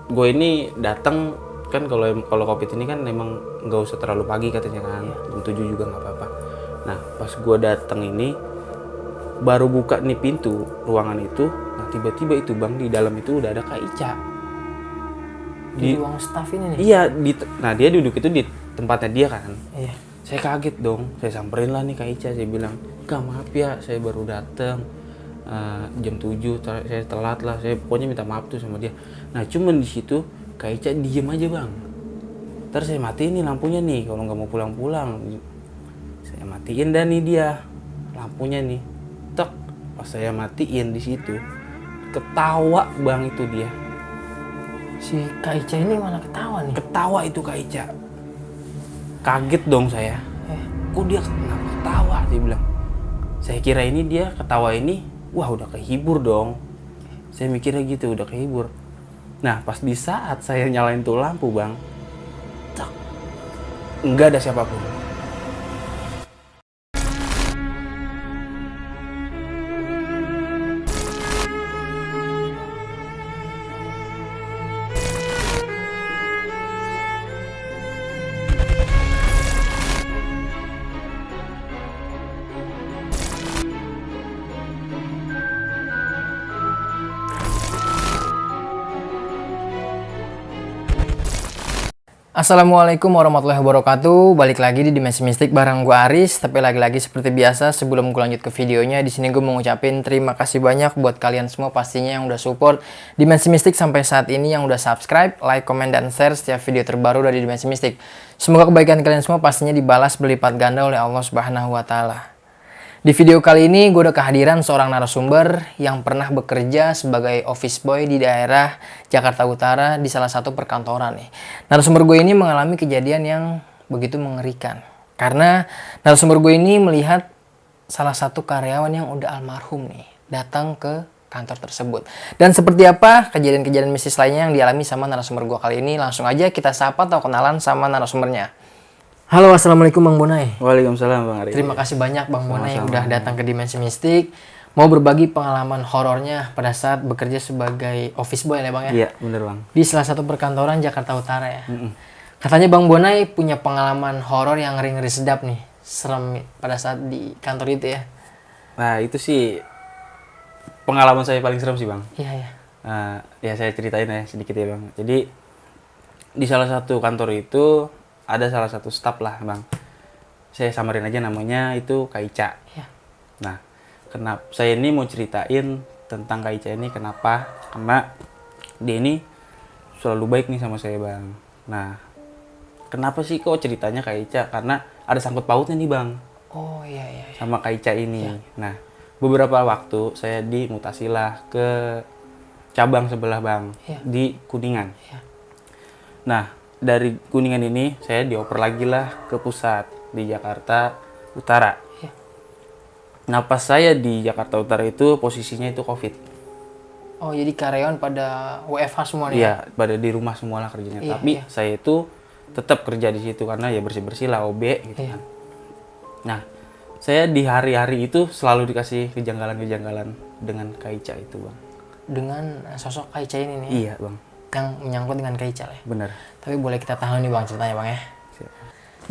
gue ini datang kan, kalau covid ini kan memang nggak usah terlalu pagi katanya kan, jam 7 juga nggak apa-apa. Nah pas gue datang ini baru buka nih pintu ruangan itu, nah tiba-tiba itu bang, di dalam itu udah ada Kak Ica Di ruang staff ini nih? Iya, nah dia duduk itu di tempatnya dia kan. Iya. Saya kaget dong, saya samperin lah nih Kak Ica, saya bilang, Kak maaf ya, saya baru datang jam 7, saya telat lah, saya pokoknya minta maaf tuh sama dia. Nah cuman di situ Kak Ica diem aja bang. Ntar saya matiin nih lampunya nih, kalau nggak mau pulang-pulang. Saya matiin dah nih dia lampunya nih. Tek, pas saya matiin di situ, ketawa bang itu dia. Si Kak Ica ini malah ketawa nih? Ketawa itu Kak Ica. Kaget dong saya. Kok dia kenapa ketawa? Dia bilang. Saya kira ini dia ketawa ini, wah udah kehibur dong. Saya mikirnya gitu, udah kehibur. Nah pas di saat saya nyalain tuh lampu bang, tak, nggak ada siapapun. Assalamualaikum warahmatullahi wabarakatuh. Balik lagi di Dimensi Mistik bareng gue Aris. Tapi lagi-lagi seperti biasa, sebelum gue lanjut ke videonya, di sini gue mau ngucapin terima kasih banyak buat kalian semua pastinya yang udah support Dimensi Mistik sampai saat ini, yang udah subscribe, like, komen, dan share setiap video terbaru dari Dimensi Mistik. Semoga kebaikan kalian semua pastinya dibalas berlipat ganda oleh Allah Subhanahu wa Ta'ala. Di video kali ini gue udah kehadiran seorang narasumber yang pernah bekerja sebagai office boy di daerah Jakarta Utara di salah satu perkantoran nih. Narasumber gue ini mengalami kejadian yang begitu mengerikan. Karena narasumber gue ini melihat salah satu karyawan yang udah almarhum nih datang ke kantor tersebut. Dan seperti apa kejadian-kejadian mistis lainnya yang dialami sama narasumber gue kali ini, langsung aja kita sapa atau kenalan sama narasumbernya. Halo, assalamualaikum Bang Bonai. Waalaikumsalam Bang Ari. Terima kasih banyak Bang Bonai yang udah datang ke Dimensi Mistik. Mau berbagi pengalaman horornya pada saat bekerja sebagai office boy ya Bang ya? Iya bener Bang. Di salah satu perkantoran Jakarta Utara ya. Katanya Bang Bonai punya pengalaman horor yang ngeri-ngeri sedap nih. Serem pada saat di kantor itu ya. Nah itu sih pengalaman saya paling serem sih Bang. Iya ya. Ya saya ceritain ya sedikit ya Bang. Jadi di salah satu kantor itu ada salah satu staf lah Bang. Saya samarin aja namanya itu Kak Ica. Iya. Nah, kenapa saya ini mau ceritain tentang Kak Ica ini kenapa? Karena dia ini selalu baik nih sama saya Bang. Nah, kenapa sih kok ceritanya Kak Ica? Karena ada sangkut pautnya nih Bang. Oh iya iya. Sama Kak Ica ini. Nah, beberapa waktu saya dimutasilah ke cabang sebelah Bang, di Kuningan. Nah, dari Kuningan ini saya dioper lagi lah ke pusat di Jakarta Utara. Nah pas saya di Jakarta Utara itu posisinya itu COVID. Oh jadi karyawan pada WFH semua nih? Iya, pada di rumah semua lah kerjanya. Tapi saya itu tetap kerja di situ karena ya bersih-bersih lah OB gitu kan. Nah saya di hari-hari itu selalu dikasih kejanggalan-kejanggalan dengan Kak Ica itu Bang. Dengan sosok Kak Ica ini nih? Iya Bang. Yang menyangkut dengan Kak Ica ya? Bener. Tapi boleh kita tahu nih Bang ceritanya Bang ya? Siap.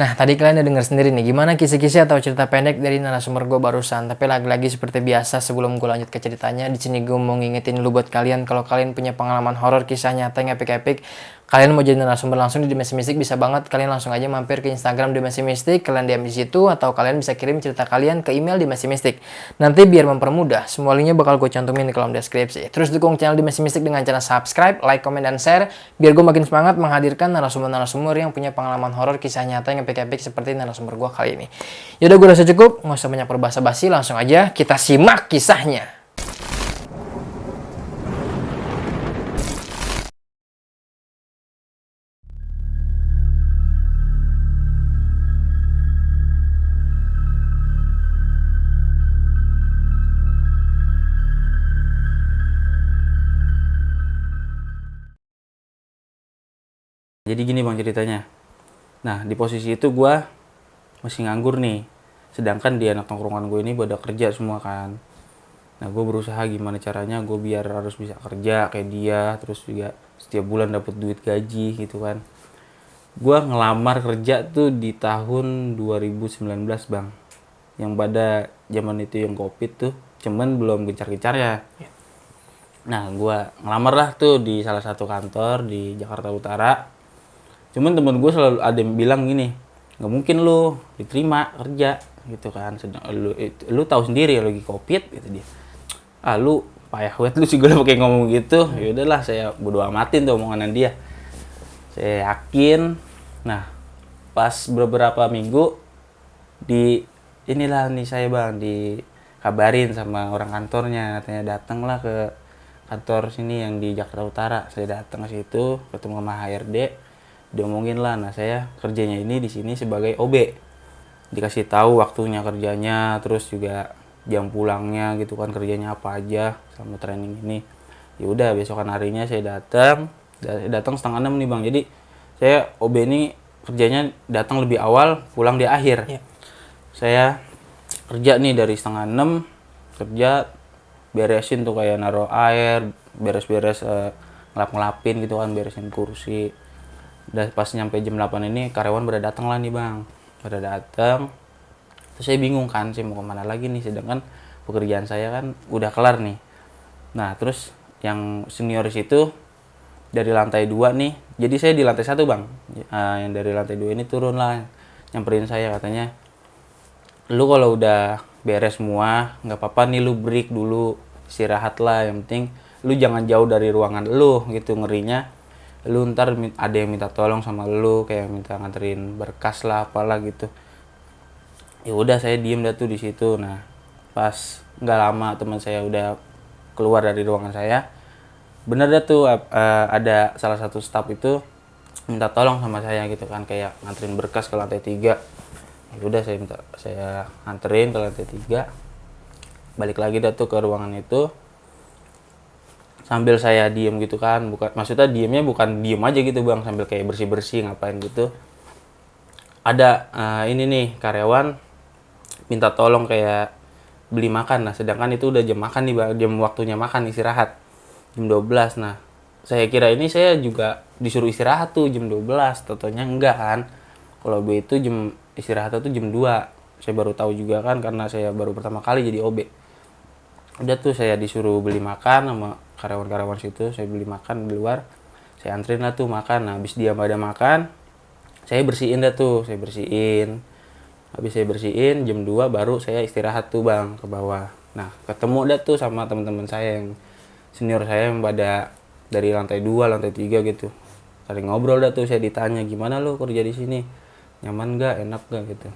Nah, tadi kalian udah denger sendiri nih gimana kisah-kisah atau cerita pendek dari narasumber gue barusan. Tapi lagi-lagi seperti biasa sebelum gue lanjut ke ceritanya, di sini gue mau ngingetin dulu buat kalian kalau kalian punya pengalaman horor, kisah nyata yang epic-epic, kalian mau jadi narasumber langsung di Dimensi Mistik bisa banget. Kalian langsung aja mampir ke Instagram Dimensi Mistik, kalian DM di situ atau kalian bisa kirim cerita kalian ke email Dimensi Mistik. Nanti biar mempermudah, semua linknya bakal gue cantumin di kolom deskripsi. Terus dukung channel Dimensi Mistik dengan cara subscribe, like, komen, dan share biar gue makin semangat menghadirkan narasumber-narasumber yang punya pengalaman horor, kisah nyata yang epic-epic seperti narasumber gue kali ini. Yaudah, gue rasa cukup, nggak usah banyak berbahasa-basi, langsung aja kita simak kisahnya. Jadi gini Bang ceritanya. Nah di posisi itu gue masih nganggur nih. Sedangkan di anak tongkrongan gue ini pada kerja semua kan. Nah gue berusaha gimana caranya gue biar harus bisa kerja kayak dia. Terus juga setiap bulan dapat duit gaji gitu kan. Gua ngelamar kerja tuh di tahun 2019 bang, yang pada zaman itu yang covid tuh, cuman belum gencar-gencar ya. Nah gua ngelamar lah tuh di salah satu kantor di Jakarta Utara. Cuman temen gue selalu ada yang bilang gini, nggak mungkin lu diterima kerja gitu kan, sedang lu tahu sendiri ya lagi covid gitu dia. Ah lu payah banget lu juga pakai ngomong gitu. Ya udahlah saya bodo amatin tuh omongan dia. Saya yakin. Nah, pas beberapa minggu di inilah nih saya bang dikabarin sama orang kantornya, katanya datanglah ke kantor sini yang di Jakarta Utara. Saya datang ke situ, ketemu sama HRD, diomongin lah. Nah saya kerjanya ini di sini sebagai OB, dikasih tahu waktunya kerjanya, terus juga jam pulangnya gitu kan, kerjanya apa aja sama training ini. Ya udah besokan harinya saya datang 5:30 nih bang. Jadi saya OB ini kerjanya datang lebih awal, pulang di akhir. Iya. Saya kerja nih dari 5:30, kerja beresin tuh kayak naruh air, beres-beres ngelap-ngelapin gitu kan, beresin kursi. Udah pas nyampe jam 8 ini karyawan pada datang lah nih bang, pada datang. Terus saya bingung kan, saya mau kemana lagi nih, sedangkan pekerjaan saya kan udah kelar nih. Nah terus yang senior itu dari lantai 2 nih, jadi saya di lantai 1 bang. Yang dari lantai 2 ini turun lah, nyamperin saya, katanya lu kalau udah beres semua nggak apa-apa nih lu break dulu, istirahat lah, yang penting lu jangan jauh dari ruangan lu gitu, ngerinya lu ntar ada yang minta tolong sama lu, kayak minta nganterin berkas lah apalah gitu. Ya udah saya diem dah tuh di situ. Nah pas nggak lama teman saya udah keluar dari ruangan saya, bener dah tuh ada salah satu staff itu minta tolong sama saya gitu kan, kayak nganterin berkas ke lantai 3. Ya udah saya nganterin ke lantai 3, balik lagi dah tuh ke ruangan itu sambil saya diem gitu kan, bukan maksudnya diemnya bukan diem aja gitu bang, sambil kayak bersih ngapain gitu. Ada ini nih karyawan minta tolong kayak beli makan. Nah sedangkan itu udah jam makan nih bang, jam waktunya makan istirahat jam 12. Nah saya kira ini saya juga disuruh istirahat tuh jam 12, totonya enggak kan. Kalau OB itu jam istirahat itu jam 2. Saya baru tahu juga kan karena saya baru pertama kali jadi OB. Udah tuh saya disuruh beli makan sama karyawan-karyawan situ, saya beli makan di luar. Saya anterin lah tuh makan. Nah habis dia pada makan, saya bersihin dah tuh, saya bersihin. Habis saya bersihin jam 2 baru saya istirahat tuh bang ke bawah. Nah ketemu dah tuh sama teman-teman saya yang senior saya yang pada dari lantai 2, lantai 3 gitu. Saling ngobrol dah tuh, saya ditanya gimana lo kerja di sini, nyaman gak, enak gak gitu.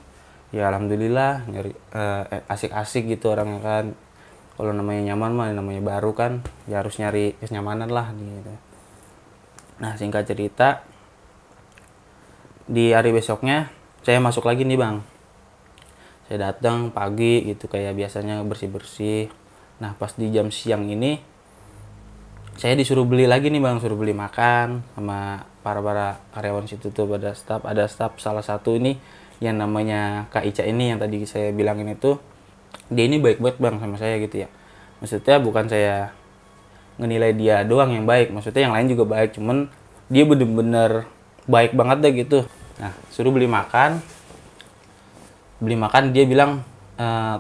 Ya alhamdulillah, nyari asik-asik gitu orangnya kan. Kalau namanya nyaman mah namanya baru kan, ya harus nyari kenyamanan lah gitu. Nah singkat cerita, di hari besoknya saya masuk lagi nih bang. Saya datang pagi gitu kayak biasanya bersih-bersih. Nah pas di jam siang ini saya disuruh beli lagi nih bang, suruh beli makan sama para karyawan situ tuh, pada staff. Ada staff salah satu ini yang namanya Kak Ica ini yang tadi saya bilangin itu, dia ini baik banget bang sama saya gitu ya. Maksudnya bukan saya ngenilai dia doang yang baik, maksudnya yang lain juga baik, cuman dia bener-bener baik banget deh gitu. Nah suruh beli makan dia bilang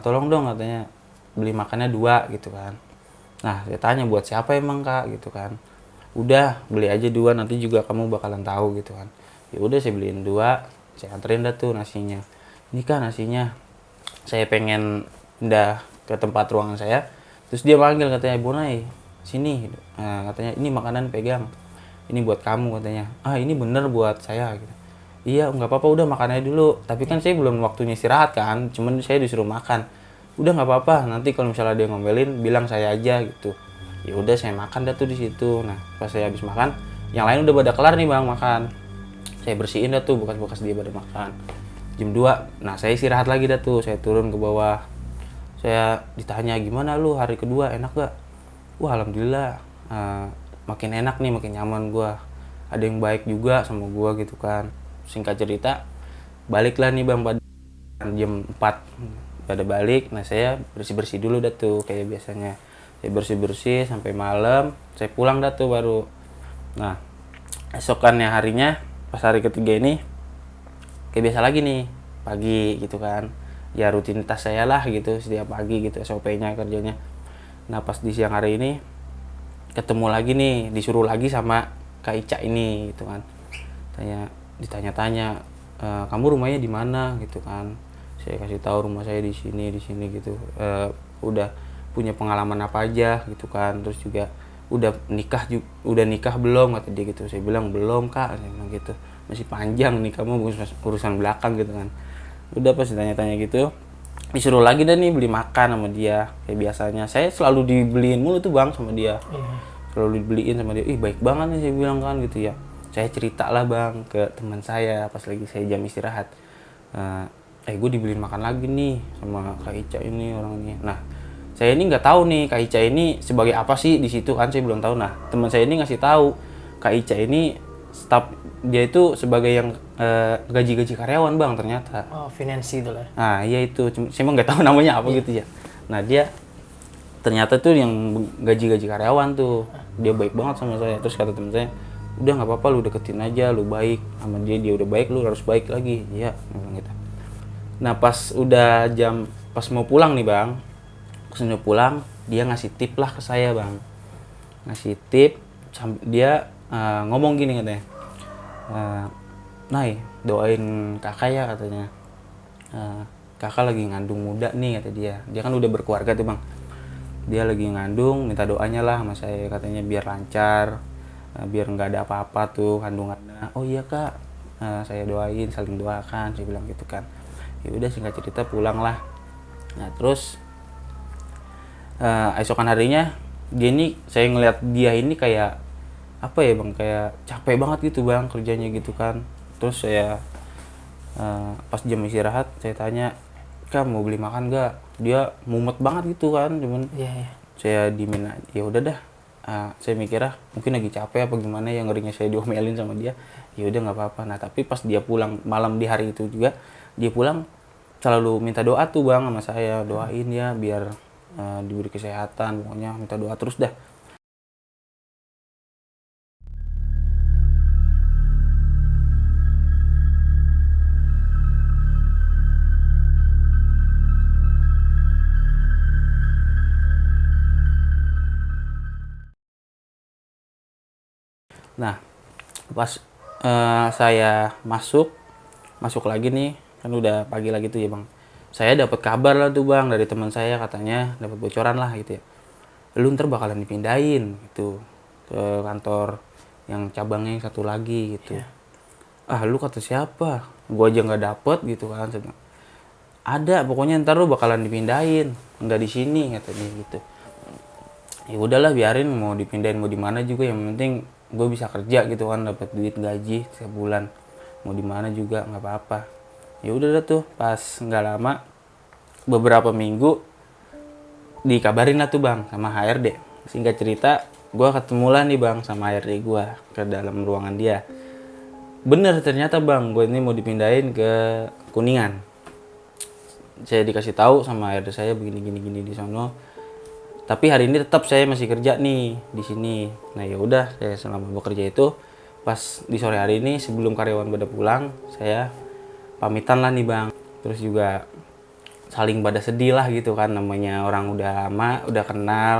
tolong dong katanya beli makannya 2 gitu kan. Nah saya tanya buat siapa emang kak gitu kan. Udah beli aja 2, nanti juga kamu bakalan tahu gitu kan. Ya udah saya beliin 2, saya anterin dah tuh nasinya. Ini kan nasinya, saya pengen pindah ke tempat ruangan saya. Terus dia manggil katanya, Bonai sini. Katanya ini makanan pegang, ini buat kamu katanya. Ah ini bener buat saya gitu. Iya nggak apa-apa, udah makan aja dulu. Tapi kan saya belum waktunya istirahat kan, cuman saya disuruh makan. Udah nggak apa-apa, nanti kalau misalnya dia ngomelin bilang saya aja gitu. Ya udah saya makan dah tuh di situ. Nah pas saya habis makan, yang lain udah pada kelar nih bang makan. Saya bersihin dah tuh bekas-bekas dia pada makan. Jam 2, nah saya istirahat lagi dah tuh, saya turun ke bawah. Saya ditanya gimana lu hari kedua, enak gak? Wah alhamdulillah, makin enak nih, makin nyaman gua. Ada yang baik juga sama gua gitu kan. Singkat cerita, baliklah nih bang pada jam 4 pada balik. Nah saya bersih-bersih dulu dah tuh kayak biasanya. Saya bersih-bersih sampai malam, saya pulang dah tuh baru. Nah, esokannya harinya pas hari ketiga ini kayak biasa lagi nih, pagi gitu kan. Ya rutinitas saya lah gitu setiap pagi gitu, SOP-nya kerjanya. Nah, pas di siang hari ini ketemu lagi nih, disuruh lagi sama Kak Ica ini gitu kan. Ditanya-tanya, kamu rumahnya di mana gitu kan. Saya kasih tahu rumah saya di sini gitu. Udah punya pengalaman apa aja gitu kan. Terus juga udah nikah belum kata dia gitu. Saya bilang belum Kak, saya bilang gitu. Masih panjang nih kamu urusan belakang gitu kan. Udah pas ditanya-tanya gitu, disuruh lagi dah nih beli makan sama dia kayak biasanya. Saya selalu dibeliin mulu tuh bang sama dia, selalu dibeliin sama dia. Ih baik banget nih saya bilang kan gitu ya. Saya cerita lah bang ke teman saya pas lagi saya jam istirahat, gue dibeliin makan lagi nih sama Kak Ica ini orang ini. Nah saya ini nggak tahu nih Kak Ica ini sebagai apa sih di situ kan, saya belum tahu. Nah teman saya ini ngasih tahu Kak Ica ini staf dia itu sebagai yang gaji-gaji karyawan bang ternyata. Oh, finansi itu lah. Nah iya itu, saya emang nggak tahu namanya apa gitu ya. Nah dia ternyata tuh yang gaji-gaji karyawan tuh, dia baik banget sama saya. Terus kata temen saya, udah nggak apa-apa lu deketin aja, lu baik sama dia udah baik, lu harus baik lagi. Iya bilang gitu. Nah pas mau pulang nih bang, pas mau pulang dia ngasih tip lah ke saya bang, ngasih tip. Dia ngomong gini katanya, Nay doain kakak ya katanya. Kakak lagi ngandung muda nih kata dia kan udah berkeluarga tuh bang, dia lagi ngandung, minta doanya lah sama saya katanya biar lancar, biar nggak ada apa-apa tuh kandungannya. Oh iya kak, saya doain, saling doakan, saya bilang gitu kan. Ya udah singkat cerita pulang lah. Nah terus esokan harinya saya ngeliat dia ini kayak apa ya bang, kayak capek banget gitu bang kerjanya gitu kan. Terus saya pas jam istirahat saya tanya, Kak mau beli makan gak? Dia mumet banget gitu kan, cuman saya diemin aja. Ya udah dah, saya mikirnya mungkin lagi capek apa gimana ya, ngerinya saya diomelin sama dia. Ya udah nggak apa-apa. Nah tapi pas dia pulang malam di hari itu juga, dia pulang selalu minta doa tuh bang sama saya, doain ya biar diberi kesehatan, pokoknya minta doa terus dah. Nah pas saya masuk lagi nih, kan udah pagi lagi tuh ya bang, saya dapat kabar lah tuh bang dari teman saya, katanya dapat bocoran lah gitu ya, lu ntar bakalan dipindahin gitu ke kantor yang cabangnya yang satu lagi gitu. Lu kata siapa, gua aja nggak dapet gitu kan. Saya bilang, ada pokoknya ntar lu bakalan dipindahin, nggak di sini katanya gitu. Ya udahlah biarin, mau dipindahin mau di mana juga yang penting gue bisa kerja gitu kan, dapat duit gaji setiap bulan, mau di mana juga nggak apa-apa. Ya udah dah tuh, pas nggak lama beberapa minggu dikabarin lah tuh bang sama HRD. Singkat cerita, gue ketemu lah nih bang sama HRD gue ke dalam ruangan dia. Bener ternyata bang, gue ini mau dipindahin ke Kuningan. Saya dikasih tahu sama HRD saya begini di sono. Tapi hari ini tetap saya masih kerja nih di sini. Nah ya udah, saya selama bekerja itu pas di sore hari ini sebelum karyawan pada pulang, saya pamitan lah nih bang. Terus juga saling pada sedih lah gitu kan, namanya orang udah lama, udah kenal.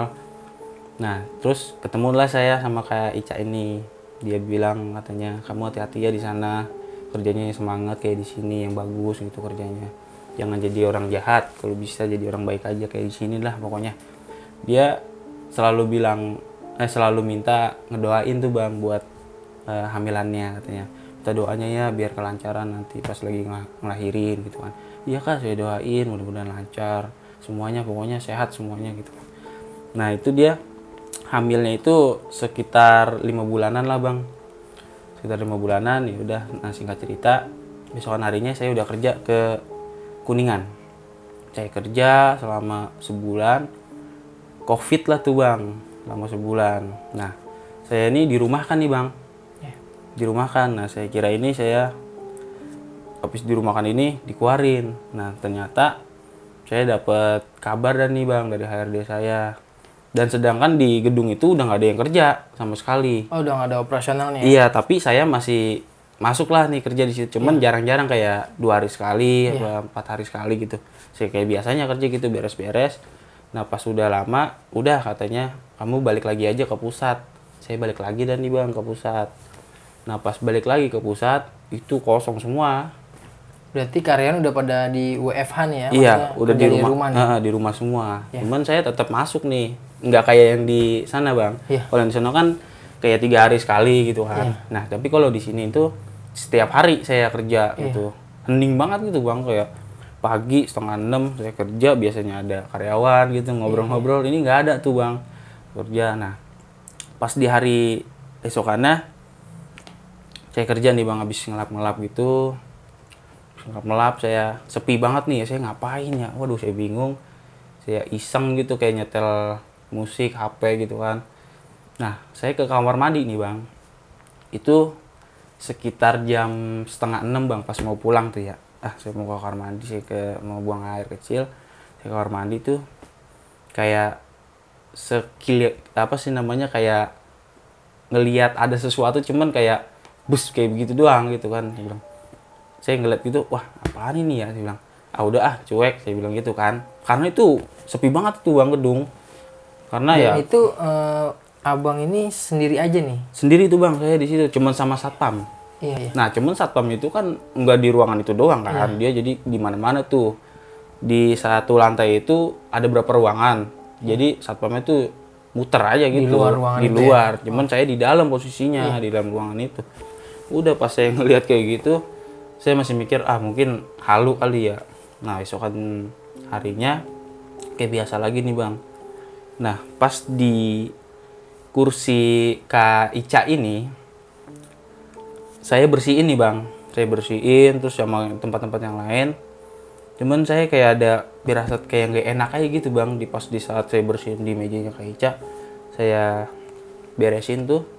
Nah terus ketemulah saya sama Kak Ica ini. Dia bilang katanya, kamu hati-hati ya di sana, kerjanya semangat kayak di sini yang bagus gitu kerjanya. Jangan jadi orang jahat, kalau bisa jadi orang baik aja kayak di sini lah pokoknya. Dia selalu selalu minta ngedoain tuh bang buat hamilannya katanya. Minta doanya ya biar kelancaran nanti pas lagi ngelahirin gitu kan. Iya kak, saya doain mudah-mudahan lancar semuanya, pokoknya sehat semuanya gitu. Nah itu dia hamilnya itu sekitar 5 bulanan lah bang, sekitar 5 bulanan. Ya udah, nah singkat cerita besokan harinya saya udah kerja ke Kuningan. Saya kerja selama sebulan. Covid lah tuh bang, selama sebulan. Nah saya ini dirumahkan nih bang, dirumahkan. Nah saya kira ini saya habis dirumahkan ini dikeluarin. Nah ternyata saya dapat kabar dan nih bang dari HRD saya, Dan sedangkan di gedung itu udah nggak ada yang kerja sama sekali. Oh, udah nggak ada operasionalnya ya? Iya, tapi saya masih masuk lah nih kerja di situ. Cuman jarang-jarang kayak 2 hari sekali, atau 4 hari sekali gitu. Saya kayak biasanya kerja gitu beres-beres. Nah pas udah lama, udah katanya kamu balik lagi aja ke pusat. Saya balik lagi dan nih bang ke pusat. Nah pas balik lagi ke pusat, itu kosong semua. Berarti karyawan udah pada di WFH nih ya? Iya, Maksudnya udah kerja di rumah, nih? di rumah semua. Cuman saya tetap masuk nih, nggak kayak yang di sana bang. Iya. Kalau yang di sana kan kayak 3 hari sekali gitu kan. Nah tapi kalau di sini itu setiap hari saya kerja gitu. Hening banget gitu bang, kayak pagi 5:30 saya kerja, biasanya ada karyawan gitu ngobrol-ngobrol. Ini nggak ada tuh bang kerja. Nah pas di hari besokannya saya kerja nih bang, habis ngelap-ngelap gitu. Ngelap saya sepi banget nih, saya ngapain ya, waduh saya bingung, saya iseng gitu kayak nyetel musik HP gitu kan. Nah saya ke kamar mandi nih bang, itu sekitar jam 5:30 bang, pas mau pulang tuh ya, saya mau ke kamar mandi, mau buang air kecil, saya ke kamar mandi tuh kayak apa sih namanya, kayak ngelihat ada sesuatu, cuman kayak bus kayak begitu doang gitu kan. Saya ngeliat gitu, wah apaan ini ya, saya bilang, udah cuek, saya bilang gitu kan, karena itu sepi banget tuh bang gedung, karena Dan ya itu abang ini sendiri aja nih? sendiri tuh bang, saya di situ cuman sama satpam. Iya. Nah cuman satpam itu kan nggak di ruangan itu doang kan, dia jadi di mana-mana tuh, di satu lantai itu ada berapa ruangan, jadi satpamnya tuh muter aja gitu Di luar ruangan di itu luar, cuman saya di dalam posisinya, di dalam ruangan itu. Udah pas saya ngeliat kayak gitu, saya masih mikir mungkin halu kali ya. Nah esokan harinya kayak biasa lagi nih bang. Nah pas di kursi Kak Ica ini saya bersihin nih bang, saya bersihin terus sama tempat-tempat yang lain. Cuman saya kayak ada firasat kayak nggak enak aja gitu bang, di saat saya bersihin di mejanya Kak Ica, saya beresin tuh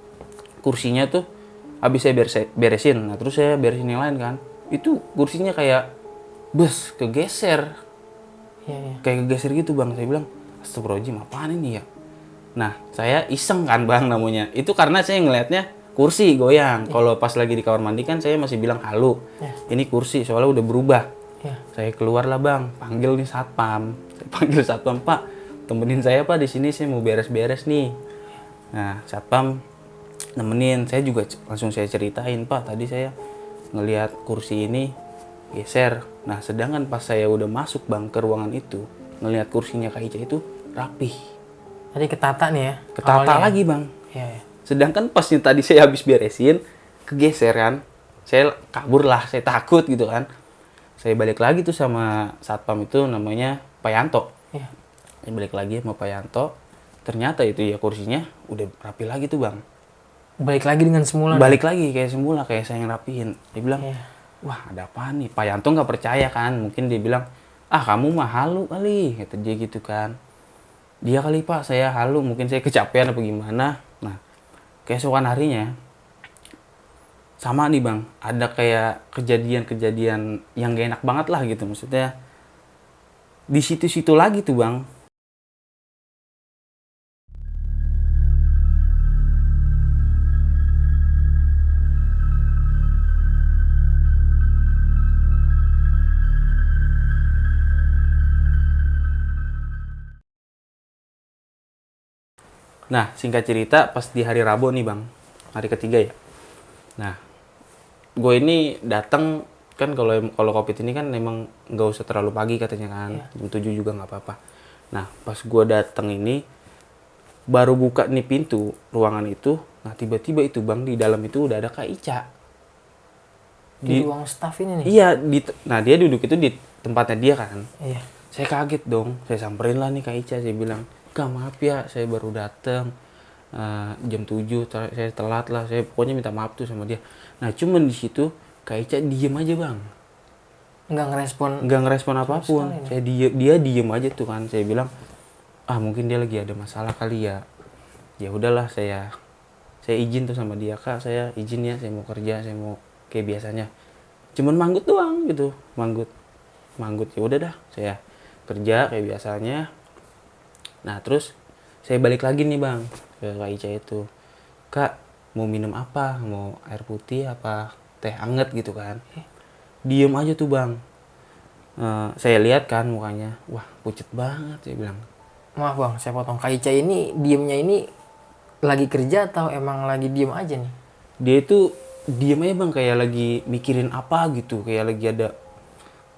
kursinya tuh, habis saya beresin, nah terus saya beresin yang lain kan, itu kursinya kayak kegeser. Iya. Kayak kegeser gitu bang. Saya bilang, astagfirullahaladzim, apaan ini ya. Nah saya iseng kan bang namanya, itu karena saya ngelihatnya kursi goyang. Kalau pas lagi di kamar mandi kan saya masih bilang halu, ini kursi soalnya udah berubah. Saya keluar lah bang, panggil nih satpam. Saya panggil satpam, pak temenin saya pak di sini, saya mau beres-beres nih. Nah satpam nemenin, saya juga langsung saya ceritain, pak tadi saya ngelihat kursi ini geser. Nah sedangkan pas saya udah masuk bang ke ruangan itu, ngelihat kursinya Kak Ica itu rapih. Tadi ketata nih ya? Ketata awalnya. lagi bang. Iya. Sedangkan pasnya tadi saya habis beresin, kegeser kan. Saya kabur lah, saya takut gitu kan. Saya balik lagi tuh sama satpam itu, namanya Pak Yanto. Iya. Saya balik lagi sama Pak Yanto, ternyata itu ya kursinya udah rapi lagi tuh bang. Balik lagi dengan semula. Balik lagi kayak semula, kayak saya yang rapihin. Dia bilang, Iya. wah ada apa nih? Pak Yanto nggak percaya kan, mungkin dia bilang, kamu mah halu kali, kata dia gitu kan. Dia kali pak, saya halu, mungkin saya kecapean apa gimana. Nah keesokan harinya sama nih bang, ada kayak kejadian-kejadian yang gak enak banget lah gitu, maksudnya di situ-situ lagi tuh bang. Nah singkat cerita, pas di hari Rabu nih bang, hari ketiga ya. Nah gue ini datang kan, kalau COVID ini kan memang nggak usah terlalu pagi katanya kan, jam 7 juga nggak apa-apa. Nah pas gue datang ini baru buka nih pintu ruangan itu, nah tiba-tiba itu bang, di dalam itu udah ada Kak Ica. Di ruang staff ini nih? Iya, nah dia duduk itu di tempatnya dia kan. Iya. Saya kaget dong, saya samperin lah nih Kak Ica, saya bilang, Kak maaf ya, saya baru datang jam 7, saya telat lah, saya pokoknya minta maaf tuh sama dia. Nah cuman di situ Kak Ica diem aja bang, Nggak ngerespon apapun. Dia diem aja tuh kan. Saya bilang, mungkin dia lagi ada masalah kali ya. Ya udahlah, saya izin tuh sama dia, Kak saya izin ya, saya mau kerja, saya mau kayak biasanya, cuman manggut doang gitu, manggut ya udah dah, saya kerja kayak biasanya. Nah terus Saya balik lagi nih bang ke Kak Ica itu, Kak mau minum apa, mau air putih apa teh anget gitu kan. Diem aja tuh bang. Saya lihat kan mukanya, wah pucet banget, saya bilang. Maaf bang, saya potong. Kak Ica ini diemnya ini lagi kerja atau emang lagi diem aja nih? Dia itu diem aja bang, kayak lagi mikirin apa gitu, kayak lagi ada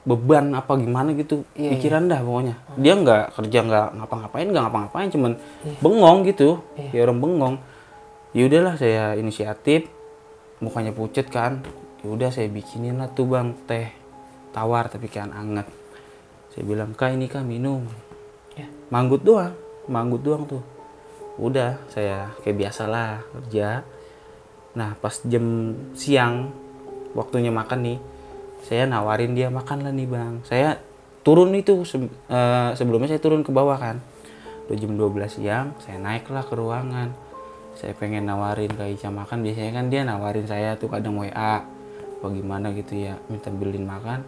beban apa gimana gitu, Iya, pikiran dah pokoknya. Dia nggak kerja, nggak ngapa-ngapain, cuman bengong gitu, kayak orang bengong. Ya udahlah saya inisiatif, mukanya pucet kan. Ya udah saya bikinin lah tuh bang teh tawar tapi kan anget. Saya bilang, Kak ini Kak minum. Ya. Manggut doang tuh. Udah saya kayak biasalah kerja. Nah pas jam siang waktunya makan nih, saya nawarin dia makan lah nih bang. Saya turun itu sebelumnya saya turun ke bawah kan. Udah jam 12 siang saya naik lah ke ruangan. Saya pengen nawarin Kak Ica makan. Biasanya kan dia nawarin saya tuh kadang WA apa gimana gitu ya, minta beliin makan.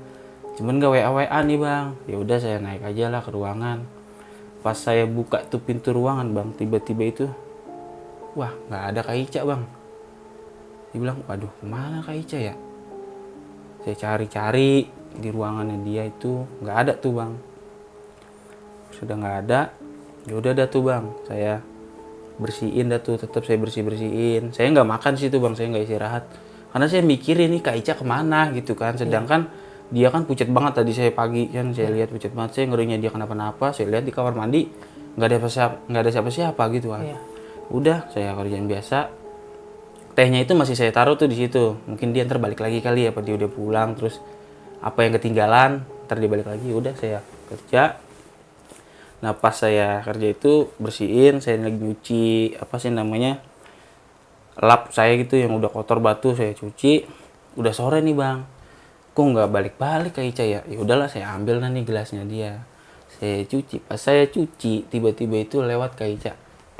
Cuman gak WA nih bang. Ya udah saya naik aja lah ke ruangan. Pas saya buka tuh pintu ruangan bang, tiba-tiba itu wah nggak ada Kak Ica bang. Dia bilang, waduh kemana Kak Ica ya? Saya cari-cari di ruangannya dia itu nggak ada tuh bang. Sudah nggak ada, ya udah dah tuh bang. Saya bersihin dah tuh, tetap saya bersihin. Saya nggak makan sih tuh bang, saya nggak istirahat. Karena saya mikirin nih Kak Ica kemana gitu kan. Sedangkan dia kan pucat banget tadi saya pagi kan, saya lihat pucat banget. Saya ngerinya dia kenapa-napa. Saya lihat di kamar mandi nggak ada siapa-siapa gitu kan. Udah saya kerjaan biasa. Tehnya itu masih saya taruh tuh di situ. Mungkin dia ntar balik lagi kali ya, apa dia udah pulang terus apa yang ketinggalan, ntar dia balik lagi. Udah saya kerja. Nah pas saya kerja itu bersihin, saya lagi nyuci apa sih namanya lap saya gitu yang udah kotor batu saya cuci. Udah sore nih bang, kok nggak balik-balik Kak Ica ya? Ya udahlah saya ambil nih gelasnya dia. Saya cuci. Pas saya cuci tiba-tiba itu lewat Kak Ica.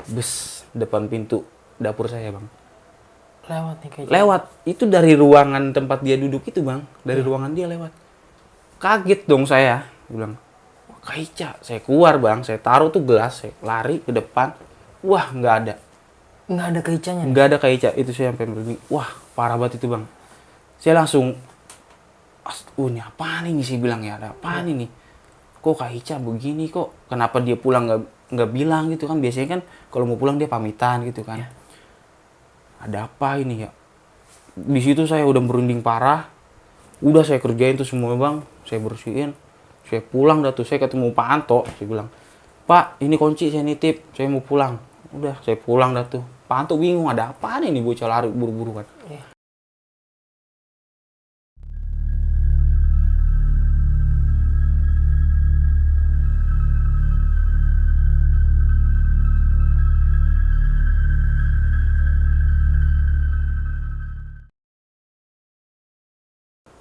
Bes depan pintu dapur saya bang. Lewat nih Kak Ica. Lewat itu dari ruangan tempat dia duduk itu bang, dari ruangan dia lewat. Kaget dong saya, bilang Kak Ica. Saya keluar bang, saya taruh tuh gelas, saya lari ke depan. Wah nggak ada, Nggak ada Kak Icanya nih? nggak ada Kak Ica. Itu saya sampai merinding. Wah parah banget itu bang. Saya langsung, ini apaan ini sih bilang ya, ada apaan ini? Kok Kak Ica begini kok? Kenapa dia pulang nggak bilang gitu kan? Biasanya kan kalau mau pulang dia pamitan gitu kan. Ada apa ini ya? Di situ saya udah merinding parah. Udah saya kerjain tuh semua bang, saya bersihin. Saya pulang dah tuh, saya ketemu Pak Anto. Saya bilang, Pak ini kunci saya nitip, saya mau pulang. Udah saya pulang dah tuh. Pak Anto bingung ada apa nih bocah lari buru-buru kan.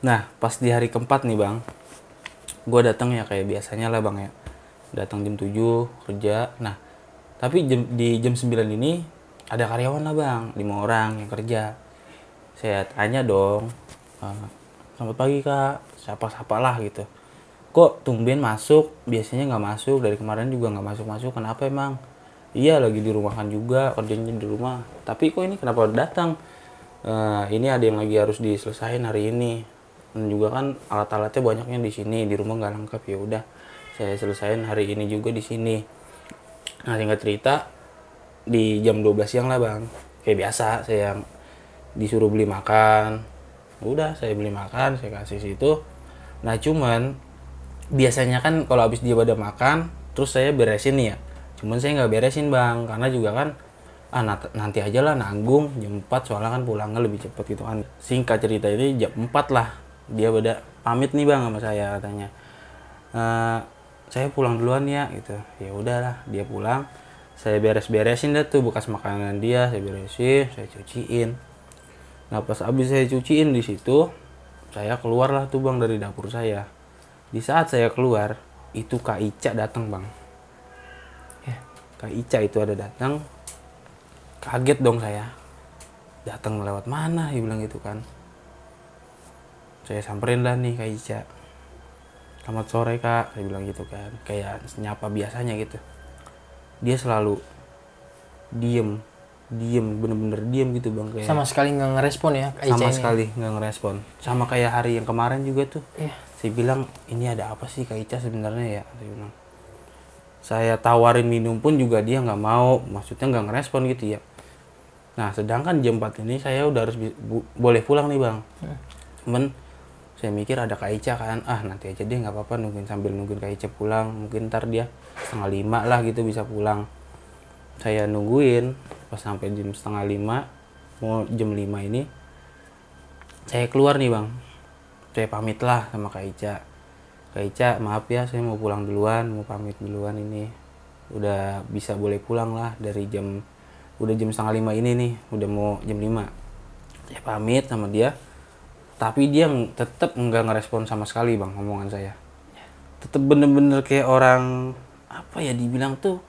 Nah pas di hari keempat nih bang, gue datang ya kayak biasanya lah bang ya. Datang jam 7 kerja. Nah tapi di jam 9 ini ada karyawan lah bang, 5 orang yang kerja. Saya tanya dong, selamat pagi kak, sapa-sapa lah gitu. Kok tumben masuk, biasanya nggak masuk, dari kemarin juga nggak masuk-masuk, kenapa emang? Iya lagi di rumah kan juga, kerjanya di rumah. Tapi kok ini kenapa datang? Ini ada yang lagi harus diselesain hari ini. Dan juga kan alat-alatnya banyaknya di sini, di rumah nggak lengkap. Ya udah, saya selesain hari ini juga di sini. Nah singkat cerita, di jam 12 siang lah bang, kayak biasa saya disuruh beli makan. Udah saya beli makan, saya kasih situ. Nah cuman biasanya kan kalau habis dia pada makan terus saya beresin nih ya, cuman saya nggak beresin bang karena juga kan nanti aja lah nanggung jam 4 soalnya kan pulangnya lebih cepet gitu kan. Singkat cerita ini jam 4 lah dia pada pamit nih bang sama saya, katanya saya pulang duluan ya gitu. Ya udahlah dia pulang, saya beres-beresin dah tuh bekas makanan dia, saya beresin, saya cuciin. Nah pas habis saya cuciin di situ, saya keluar lah tuh bang dari dapur saya. Di saat saya keluar, itu Kak Ica datang bang. Kak Ica itu ada datang. Kaget dong saya. Datang lewat mana? Dia bilang gitu kan. Saya samperin lah nih Kak Ica. Selamat sore kak, saya bilang gitu kan. Kayak nyapa biasanya gitu. Dia selalu, diem bener-bener diem gitu bang, kayak Sama sekali nggak ngerespon ya Kak Ica sama ini? sekali nggak ngerespon. Sama kayak hari yang kemarin juga tuh, Iya. saya bilang ini ada apa sih Kak Ica sebenarnya ya, saya bilang. Saya tawarin minum pun juga dia nggak mau, maksudnya nggak ngerespon gitu ya. Nah sedangkan jam 4 ini saya udah harus boleh pulang nih bang. Cuman saya mikir ada Kak Ica kan, nanti aja deh nggak apa-apa, sambil nungguin Kak Ica pulang, mungkin ntar dia 4:30 lah gitu bisa pulang. Saya nungguin pas sampai jam 4:30, mau jam 5 ini saya keluar nih bang. Saya pamit lah sama Kak Ica. Kak Ica maaf ya, saya mau pulang duluan, mau pamit duluan ini. Udah bisa boleh pulang lah dari udah jam 4:30 ini nih, udah mau jam 5. Saya pamit sama dia, tapi dia tetap nggak ngerespon sama sekali bang omongan saya. Tetap bener-bener kayak orang, apa ya dibilang tuh,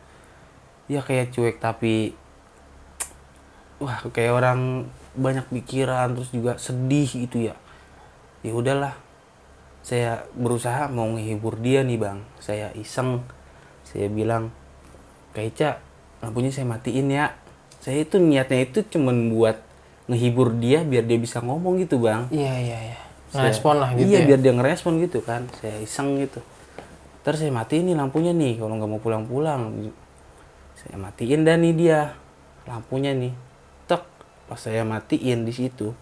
ya kayak cuek, tapi wah kayak orang banyak pikiran, terus juga sedih gitu ya. Ya udahlah, saya berusaha mau menghibur dia nih bang. Saya iseng, saya bilang, Kak Ica, lampunya saya matiin ya. Saya itu niatnya itu cuman buat ngehibur dia biar dia bisa ngomong gitu bang. Iya. Ngerespon lah gitu Iya, ya. biar dia ngerespon gitu kan. Saya iseng gitu. Terus saya matiin nih lampunya nih, kalau nggak mau pulang-pulang. Saya matiin dah nih dia lampunya nih. Tek, pas saya matiin di situ,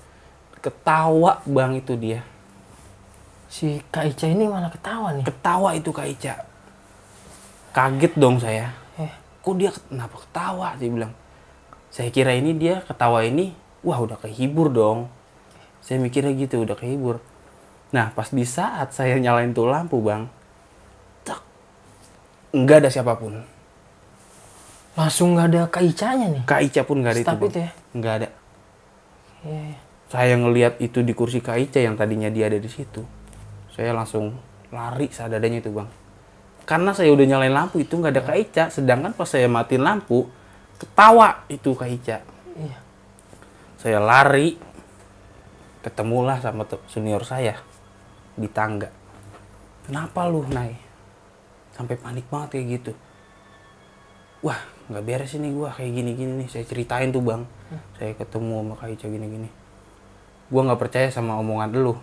ketawa bang itu dia. Si Kak Ica ini malah ketawa nih. Ketawa itu Kak Ica. Kaget dong saya. Eh. Kok dia kenapa ketawa? Saya bilang. Saya kira ini dia ketawa ini, wah udah kehibur dong. Saya mikirnya gitu, udah kehibur. Nah pas di saat saya nyalain tuh lampu bang, tak, nggak ada siapapun. Langsung nggak ada Kak Icanya nih. Kak Ica pun nggak ada itu Staf bang. itu ya? Nggak ada. Iya. Saya ngelihat itu di kursi Kak Ica yang tadinya dia ada di situ. Saya langsung lari seadanya itu bang. Karena saya udah nyalain lampu itu nggak ada Kak Ica. Sedangkan pas saya matiin lampu, ketawa itu Kak Ica. Iya. Saya lari, ketemulah sama senior saya di tangga. Kenapa lu, Nay? Sampai panik banget kayak gitu. Wah, nggak beres ini gua kayak gini-gini nih. Saya ceritain tuh bang. Saya ketemu sama Kak Ica gini-gini. Gua nggak percaya sama omongan lu.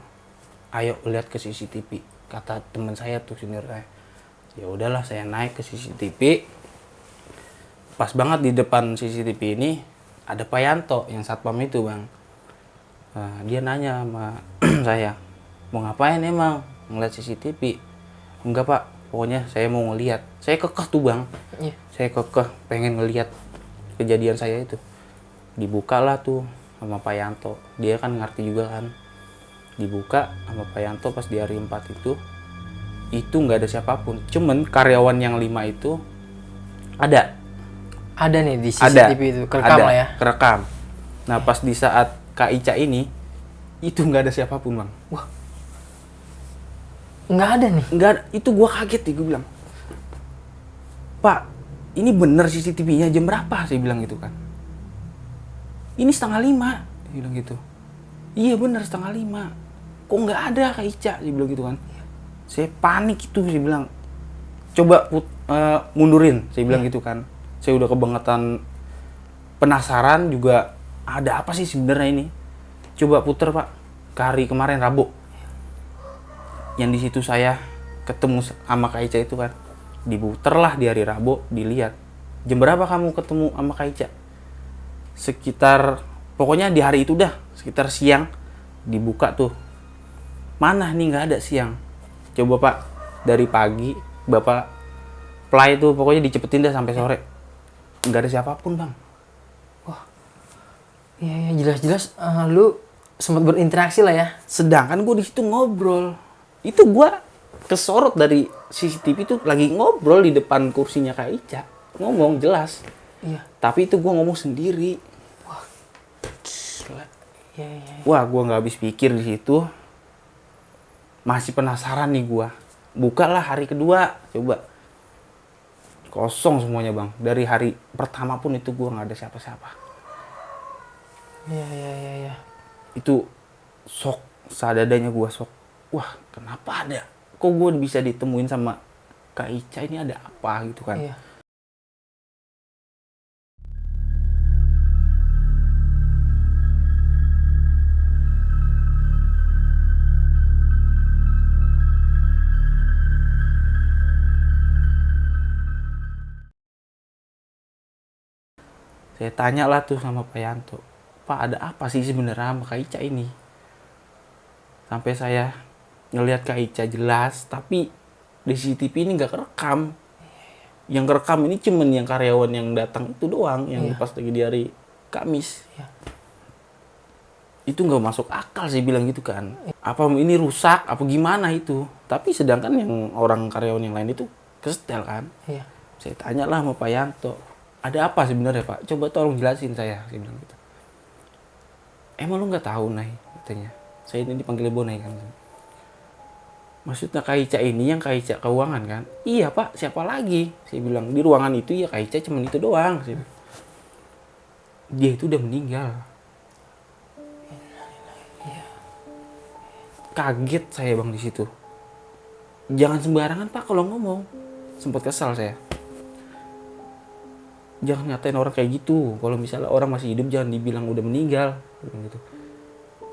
Ayo lihat ke CCTV. Kata teman saya tuh, senior saya. Ya udahlah, saya naik ke CCTV. Pas banget di depan CCTV ini ada Pak Yanto yang satpam itu bang. Nah, dia nanya sama saya, mau ngapain emang ngeliat CCTV? Enggak pak, pokoknya saya mau ngeliat. Saya kekeh tuh bang. Iya. Saya kekeh pengen ngeliat kejadian saya itu. Dibukalah tuh sama Pak Yanto. Dia kan ngerti juga kan. Dibuka sama Pak Yanto pas di hari 4 itu nggak ada siapapun. Cuman karyawan yang 5 itu ada. Ada nih di CCTV itu, kerekam ada, lah ya. kerekam. Nah pas di saat Kak Ica ini, itu nggak ada siapapun bang. Wah, Nggak ada nih. nggak ada. Itu gua kaget nih, gue bilang, Pak, ini bener CCTV-nya jam berapa? Saya bilang gitu kan. Ini 4:30, dia bilang gitu. Iya bener 4:30. Kok nggak ada Kak Ica? Dia bilang gitu kan. Saya panik itu, saya bilang, coba mundurin, saya bilang gitu kan. Saya udah kebangetan penasaran juga, ada apa sih sebenarnya ini? Coba puter pak, ke hari kemarin Rabu. Yang di situ saya ketemu sama Kak Ica itu kan. Diputer lah di hari Rabu, dilihat. Jam berapa kamu ketemu sama Kak Ica? Sekitar, pokoknya di hari itu dah, sekitar siang. Dibuka tuh. Mana nih nggak ada siang. Coba pak, dari pagi bapak play tuh pokoknya dicepetin dah sampai sore. Nggak ada siapapun bang. Iya, jelas-jelas lu sempat berinteraksi lah ya. Sedangkan gue di situ ngobrol. Itu gue kesorot dari CCTV itu lagi ngobrol di depan kursinya Kak Ica. Ngomong jelas. Iya. Tapi itu gue ngomong sendiri. Gila. Iya. Wah, gue nggak habis pikir di situ. Masih penasaran nih gue. Bukalah hari kedua, coba. Kosong semuanya bang. Dari hari pertama pun itu gue nggak ada siapa-siapa. Iya. Itu shock, seadanya gue shock. Wah, kenapa ada? Kok gue bisa ditemuin sama Kak Ica, ini ada apa gitu kan? Iya. Saya tanya lah tuh sama Pak Yanto, Pak ada apa sih sebenarnya sama Kak Ica ini? Sampai saya ngelihat Kak Ica jelas, tapi di CCTV ini nggak kerekam. Yang kerekam ini cuman yang karyawan yang datang itu doang, yang pas lagi di hari Kamis. Itu nggak masuk akal sih bilang gitu kan. Apa ini rusak, apa gimana itu? Tapi sedangkan yang orang karyawan yang lain itu kesetel kan. Iya. Saya tanya lah sama Pak Yanto, ada apa sebenarnya Pak? Coba tolong jelasin saya bilang gitu. Emang lu nggak tahu Nay, katanya. Saya ini dipanggil Bonai kan. Maksudnya Kak Ica ini yang Kak Ica keuangan kan? Iya Pak, siapa lagi? Saya bilang, di ruangan itu ya Kak Ica cuma itu doang. Dia itu udah meninggal. Kaget saya bang di situ. Jangan sembarangan Pak kalau ngomong. Sempat kesal saya. Jangan ngatain orang kayak gitu. Kalau misalnya orang masih hidup jangan dibilang udah meninggal. Gitu.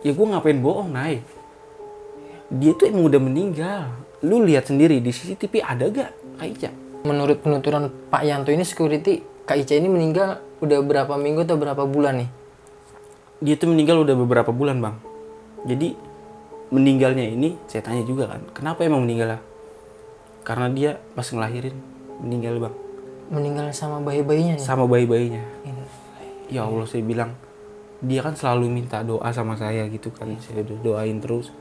Ya gue ngapain bohong Nay? Dia tuh emang udah meninggal. Lu lihat sendiri di CCTV ada gak Kak Ica? Menurut penuturan Pak Yanto ini security, Kak Ica ini meninggal udah berapa minggu atau berapa bulan nih? Dia tuh meninggal udah beberapa bulan bang. Jadi meninggalnya ini saya tanya juga kan, kenapa emang meninggal lah? Karena dia pas ngelahirin meninggal bang. Meninggal sama bayi-bayinya nih? Sama bayi-bayinya. Ya Allah saya bilang, dia kan selalu minta doa sama saya gitu kan, saya udah doain terus.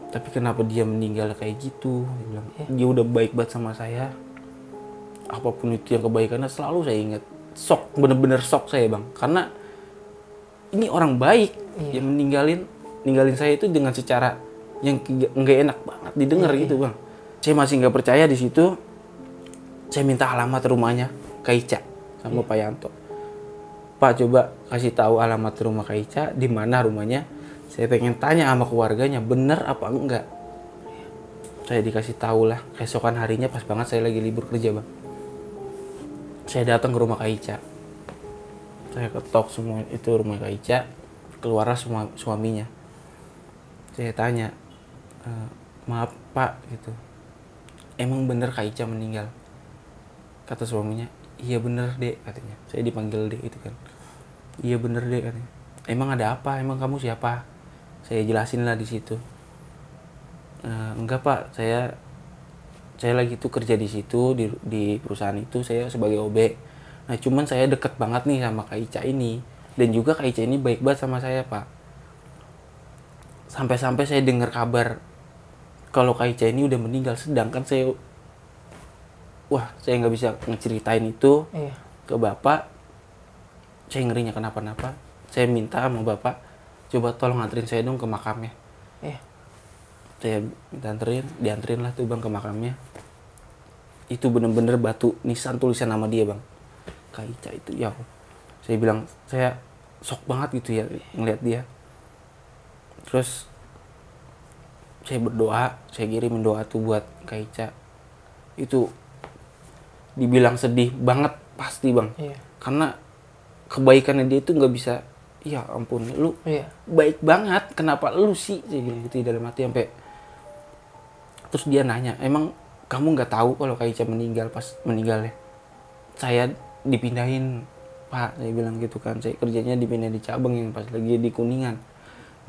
Tapi kenapa dia meninggal kayak gitu? Dia bilang, dia udah baik banget sama saya. Apapun itu yang kebaikannya selalu saya ingat. Shock, bener-bener shock saya bang. Karena ini orang baik yang ninggalin saya itu dengan secara yang nggak enak banget didengar gitu bang. Saya masih nggak percaya di situ. Saya minta alamat rumahnya Kak Ica sama Pak Yanto. Pak coba kasih tahu alamat rumah Kak Ica, di mana rumahnya. Saya pengen tanya sama keluarganya, bener apa enggak. Saya dikasih tahu lah, keesokan harinya pas banget saya lagi libur kerja bang. Saya datang ke rumah Kak Ica. Saya ketok semua itu rumah Kak Ica, keluarlah semua suaminya. Saya tanya, maaf Pak gitu, emang bener Kak Ica meninggal? Kata suaminya, iya bener Dek katanya. Saya dipanggil Dek itu kan. Iya bener Dek katanya. Emang ada apa? Emang kamu siapa? Saya jelasin lah di situ. Enggak Pak, saya lagi tuh kerja di situ di perusahaan itu, saya sebagai OB. Nah cuman saya deket banget nih sama Kak Ica ini, dan juga Kak Ica ini baik banget sama saya Pak. Sampai-sampai saya dengar kabar kalau Kak Ica ini udah meninggal, sedangkan saya nggak bisa ngeceritain itu ke Bapak. Saya ngerinya kenapa-napa. Saya minta sama Bapak, coba tolong anterin saya dong ke makamnya. Saya minta dianterin lah tuh bang ke makamnya. Itu bener-bener batu nisan tulisan nama dia bang, Kak Ica itu. Ya saya bilang, saya shock banget gitu ya ngeliat dia. Terus saya berdoa, saya kirimin doa tuh buat Kak Ica. Itu dibilang sedih banget pasti bang. Karena kebaikannya dia itu nggak bisa, ya ampun lu baik banget, kenapa lu sih, saya bilang gitu dalam hati sampai. Terus dia nanya, emang kamu nggak tahu kalau Kak Ica meninggal? Pas meninggalnya saya dipindahin Pak, saya bilang gitu kan. Saya kerjanya dipindah di cabang yang pas lagi di Kuningan,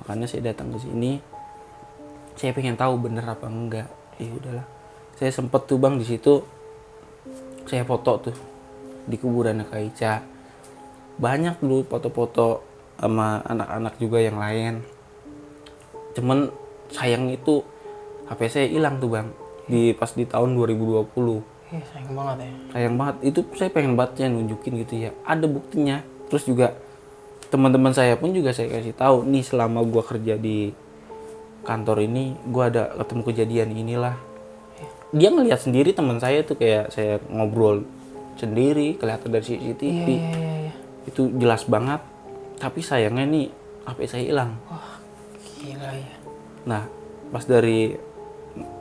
makanya saya datang ke sini. Saya pengen tahu bener apa enggak. Ya udahlah, saya sempet tuh bang di situ, saya foto tuh di kuburan Kak Ica. Banyak dulu foto-foto sama anak-anak juga yang lain. Cuman sayang itu HP saya hilang tuh bang, pas di tahun 2020. Sayang banget ya. Sayang banget, itu saya pengen banget ya nunjukin gitu ya, ada buktinya. Terus juga teman-teman saya pun juga saya kasih tahu nih, selama gua kerja di kantor ini gua ada ketemu kejadian inilah. Dia ngelihat sendiri teman saya tuh, kayak saya ngobrol sendiri, kelihatan dari CCTV. Itu jelas banget. Tapi sayangnya nih HP saya hilang. Wah, gila ya. Nah, pas dari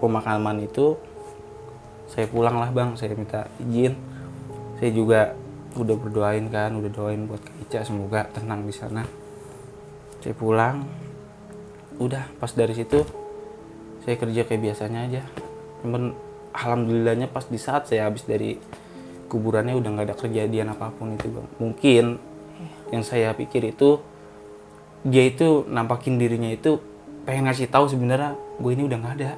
pemakaman itu saya pulang lah bang, saya minta izin. Saya juga udah berdoain kan, udah doain buat Kak Ica semoga tenang di sana. Saya pulang, udah pas dari situ saya kerja kayak biasanya aja. Cuman alhamdulillahnya pas di saat saya habis dari kuburannya udah nggak ada kejadian apapun itu bang. Mungkin yang saya pikir itu dia itu nampakin dirinya itu pengen ngasih tahu sebenarnya gue ini udah nggak ada.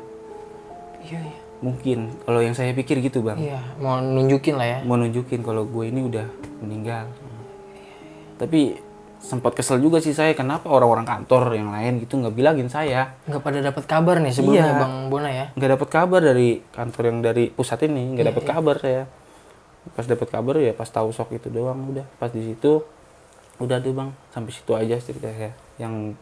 Iya. Mungkin kalau yang saya pikir gitu bang. Iya, mau nunjukin lah ya. Mau nunjukin kalau gue ini udah meninggal. Tapi sempat kesel juga sih saya, kenapa orang-orang kantor yang lain gitu nggak bilangin saya. Nggak pada dapat kabar nih sebelumnya Iya. Bang Bona ya. Nggak dapat kabar dari kantor yang dari pusat ini, nggak dapat kabar saya. Pas dapat kabar ya pas tahu sok itu doang udah. Pas di situ udah tuh bang, sampai situ aja cerita saya yang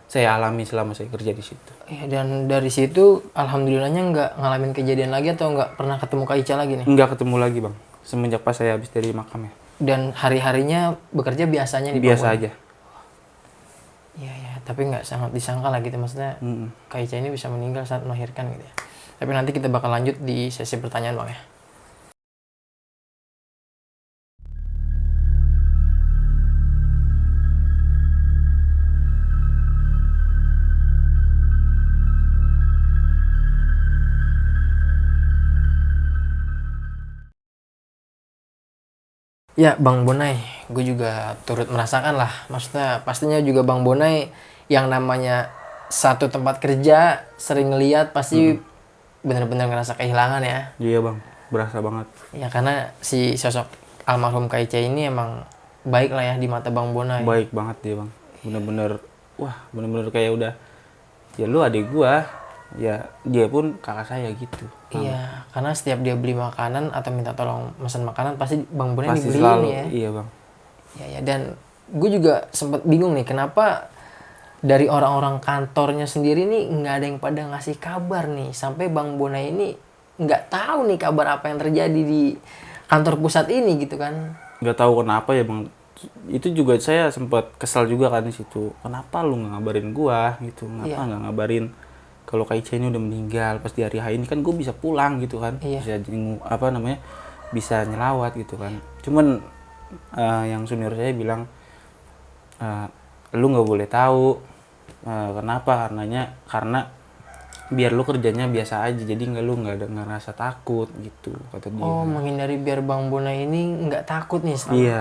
saya alami selama saya kerja di situ. Iya, dan dari situ alhamdulillahnya nggak ngalamin kejadian lagi atau nggak pernah ketemu Kak Ica lagi nih. Nggak ketemu lagi bang, semenjak pas saya habis dari makam ya. Dan hari-harinya bekerja biasanya di Biasa Bang Bona? aja. Iya ya, tapi nggak sangat disangka lah gitu, maksudnya Kak Ica ini bisa meninggal saat melahirkan gitu ya. Tapi nanti kita bakal lanjut di sesi pertanyaan Bang ya. Ya Bang Bonai, gue juga turut merasakan lah. Maksudnya pastinya juga Bang Bonai yang namanya satu tempat kerja sering ngeliat pasti bener-bener ngerasa kehilangan ya. Iya bang, berasa banget. Ya karena si sosok almarhum Kak Ica ini emang baik lah ya di mata Bang Bonai. Baik banget dia bang, bener-bener, wah bener-bener kayak udah, ya lu adik gua, ya dia pun kakak saya gitu. Iya, karena setiap dia beli makanan atau minta tolong pesan makanan pasti Bang Bonai Pasti dibeliin selalu, ya. iya bang. Ya, dan gue juga sempat bingung nih kenapa dari orang-orang kantornya sendiri nih nggak ada yang pada ngasih kabar nih sampai Bang Bonai ini nggak tahu nih kabar apa yang terjadi di kantor pusat ini gitu kan. Nggak tahu kenapa ya bang, itu juga saya sempat kesal juga kan di situ. Kenapa lu nggak ngabarin gua gitu? Kenapa nggak ngabarin kalau Kak Ica ini udah meninggal pas di hari H ini kan gue bisa pulang gitu kan, bisa jenguk apa namanya, bisa nyelawat gitu kan. Cuman yang senior saya bilang lu nggak boleh tahu. Kenapa? Karena biar lu kerjanya biasa aja, jadi lu nggak ngerasa takut gitu kata dia. Oh, menghindari biar Bang Bonai ini nggak takut nih selama. Iya.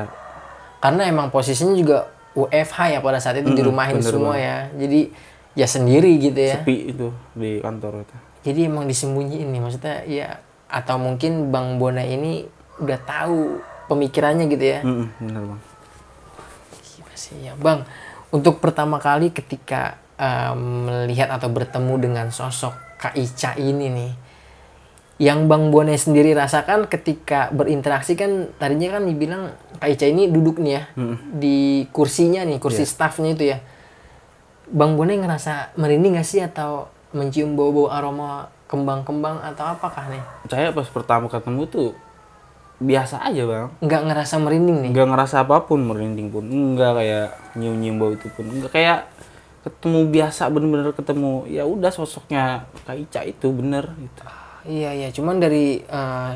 Karena emang posisinya juga WFH ya pada saat itu dirumahin semua ya. Jadi ya sendiri gitu ya. Sepi itu di kantor itu. Jadi emang disembunyiin nih maksudnya ya, atau mungkin Bang Bonai ini udah tahu pemikirannya gitu ya. Bener bang. Gila sih ya Bang. Untuk pertama kali ketika melihat atau bertemu dengan sosok Kak Ica ini nih, yang Bang Bonai sendiri rasakan ketika berinteraksi kan tadinya kan dibilang Kak Ica ini duduk nih ya di kursinya nih, kursi staffnya itu ya. Bang Bonai ngerasa merinding nggak sih atau mencium bau-bau aroma kembang-kembang atau apakah nih? Saya pas pertama ketemu tuh biasa aja bang. Nggak ngerasa merinding nih? Nggak ngerasa apapun, merinding pun enggak, kayak nyium-nyium bau itu pun enggak, kayak ketemu biasa, bener-bener ketemu. Ya udah sosoknya Kak Ica itu bener gitu. Iya, cuman dari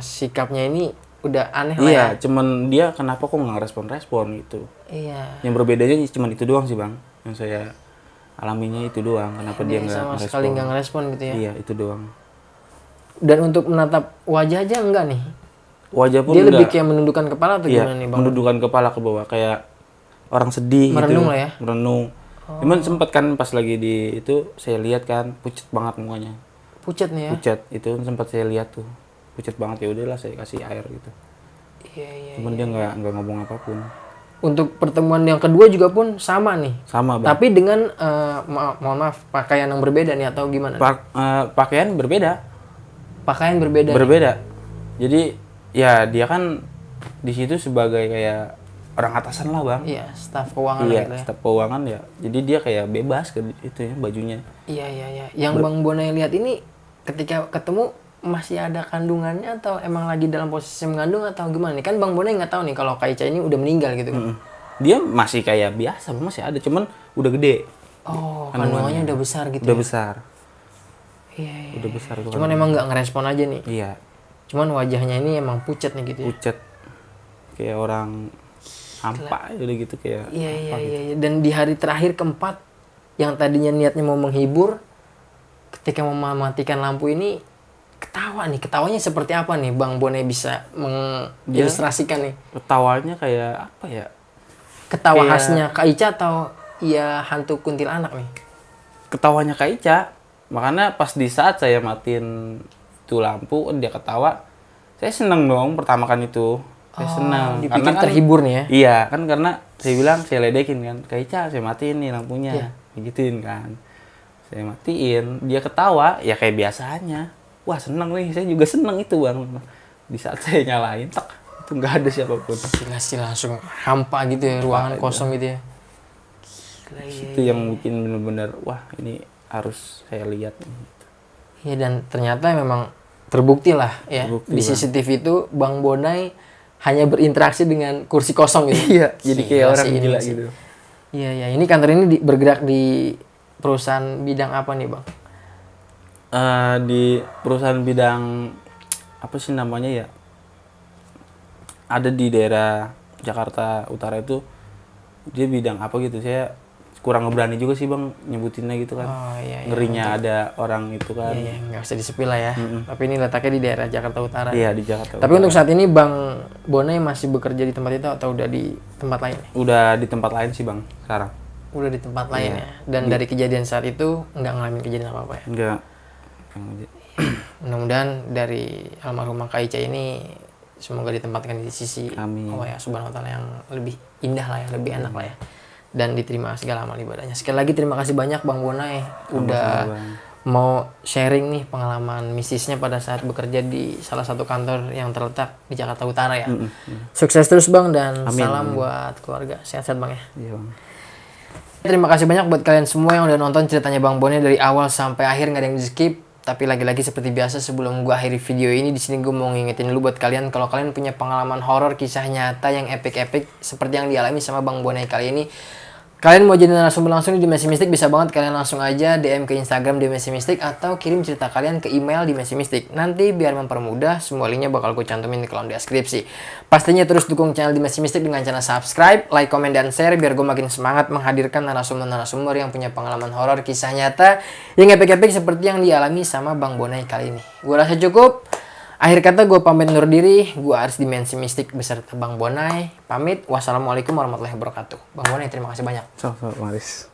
sikapnya ini udah aneh lah Iya, ya. cuman dia kenapa kok nggak respon-respon gitu. Iya. Yang berbedanya cuman itu doang sih bang, yang saya alaminya itu doang. Kenapa dia nggak sama ngerespon. sekali nggak ngerespon gitu ya. Iya, itu doang. Dan untuk menatap wajah aja enggak nih? Wajah pun Dia lebih enggak. kayak menundukkan kepala atau Iya, gimana nih Bang? menundukkan kepala ke bawah kayak orang sedih Merenung gitu. lah ya? Merenung. Cuman sempat kan pas lagi di itu saya lihat kan pucat banget mukanya. Pucat nih ya? Pucat, itu sempat saya lihat tuh. Pucat banget, ya udahlah saya kasih air gitu. Iya. Cuman dia nggak ngomong apapun. Untuk pertemuan yang kedua juga pun sama nih. Sama bang. Tapi dengan mohon maaf pakaian yang berbeda nih atau gimana? Pakaian berbeda. Pakaian berbeda. Berbeda. Jadi ya dia kan di situ sebagai kayak orang atasan lah bang. Iya, staf keuangan Iya, gitu ya. staf keuangan ya. Jadi dia kayak bebas ke itu ya bajunya. Iya. Yang Bang Bonai lihat ini ketika ketemu masih ada kandungannya atau emang lagi dalam posisi mengandung atau gimana nih? Kan Bang Bonai nggak tahu nih kalau Kak Ica ini udah meninggal gitu kan. Dia masih kayak biasa, masih ada, cuman udah gede. Oh, kandungannya udah besar gitu. Udah ya? besar. Iya. Udah besar tuh. Cuman emang nggak ngerespon aja nih. Iya, Cuman wajahnya ini emang pucat nih gitu ya. pucat. Kayak orang hampa udah gitu kayak. Iya. Dan di hari terakhir keempat yang tadinya niatnya mau menghibur, ketika mematikan lampu ini ketawa nih, ketawanya seperti apa nih Bang Bone bisa mengilustrasikan nih? Ketawanya kayak apa ya? Ketawa Kayak- khasnya Kak Ica atau ya hantu kuntilanak nih? Ketawanya Kak Ica. Makanya pas di saat saya matiin itu lampu, dia ketawa. Saya seneng dong pertama kan itu. Saya seneng. Dipikir Karena kan- terhibur nih ya? Iya, kan karena saya bilang, saya ledekin kan. Kak Ica, saya matiin nih lampunya. Iya. Gituin kan. Saya matiin, dia ketawa, ya kayak biasanya. Wah seneng nih, saya juga seneng itu bang. Di saat saya nyalain, tak, itu nggak ada siapapun. Gila sih, langsung hampa gitu ya, ruangan kosong gitu ya. Gila, Itu yang bikin bener-bener, wah ini harus saya lihat. Iya, dan ternyata memang terbukti lah ya. Terbukti, Di Bang. CCTV itu Bang Bonai hanya berinteraksi dengan kursi kosong gitu. Iya, jadi kayak Gila orang sih ini gila sih. gitu. Iya, iya. Ini kantor ini bergerak di perusahaan bidang apa nih Bang? Di perusahaan bidang apa sih namanya ya? Ada di daerah Jakarta Utara itu, dia bidang apa gitu? Saya kurang berani juga sih bang nyebutinnya gitu kan. Oh iya, iya. Ngerinya ada orang itu kan. Iya, iya, nggak usah disepil lah ya. Tapi ini letaknya di daerah Jakarta Utara. Iya di Jakarta. Tapi untuk saat ini Bang Bonai masih bekerja di tempat itu atau udah di tempat lain? Udah di tempat lain sih bang sekarang. Udah di tempat lain ya. Dan dari kejadian saat itu nggak ngalamin kejadian apa-apa ya. Enggak. Mudah-mudahan dari almarhumah Kak Ica ini semoga ditempatkan di sisi Amin. Allah ya Subhanahu wa taala yang lebih indah lah ya, lebih enak lah ya. Dan diterima segala amal ibadahnya. Sekali lagi terima kasih banyak Bang Bonai udah Bang. mau sharing nih pengalaman mistisnya pada saat bekerja di salah satu kantor yang terletak di Jakarta Utara ya. Sukses terus Bang dan salam buat keluarga. Sehat-sehat Bang ya. Iya bang. Terima kasih banyak buat kalian semua yang udah nonton ceritanya Bang Bonai dari awal sampai akhir, nggak ada yang di skip. Tapi lagi-lagi seperti biasa sebelum gua akhiri video ini, di sini gue mau ngingetin dulu buat kalian kalau kalian punya pengalaman horor kisah nyata yang epic-epic seperti yang dialami sama Bang Bonai kali ini. Kalian mau jadi narasumber langsung di Dimensi Mistik, bisa banget kalian langsung aja DM ke Instagram Dimensi Mistik atau kirim cerita kalian ke email Dimensi Mistik. Nanti biar mempermudah, semua linknya bakal gue cantumin di kolom deskripsi. Pastinya terus dukung channel Dimensi Mistik dengan cara subscribe, like, komen, dan share biar gue makin semangat menghadirkan narasumber-narasumber yang punya pengalaman horor kisah nyata yang epic-epic seperti yang dialami sama Bang Bonai kali ini. Gue rasa cukup. Akhir kata gue pamit undur diri, gue Aris Dimensi Mistik beserta Bang Bonai. Pamit, wassalamualaikum warahmatullahi wabarakatuh. Bang Bonai terima kasih banyak. So, Maris.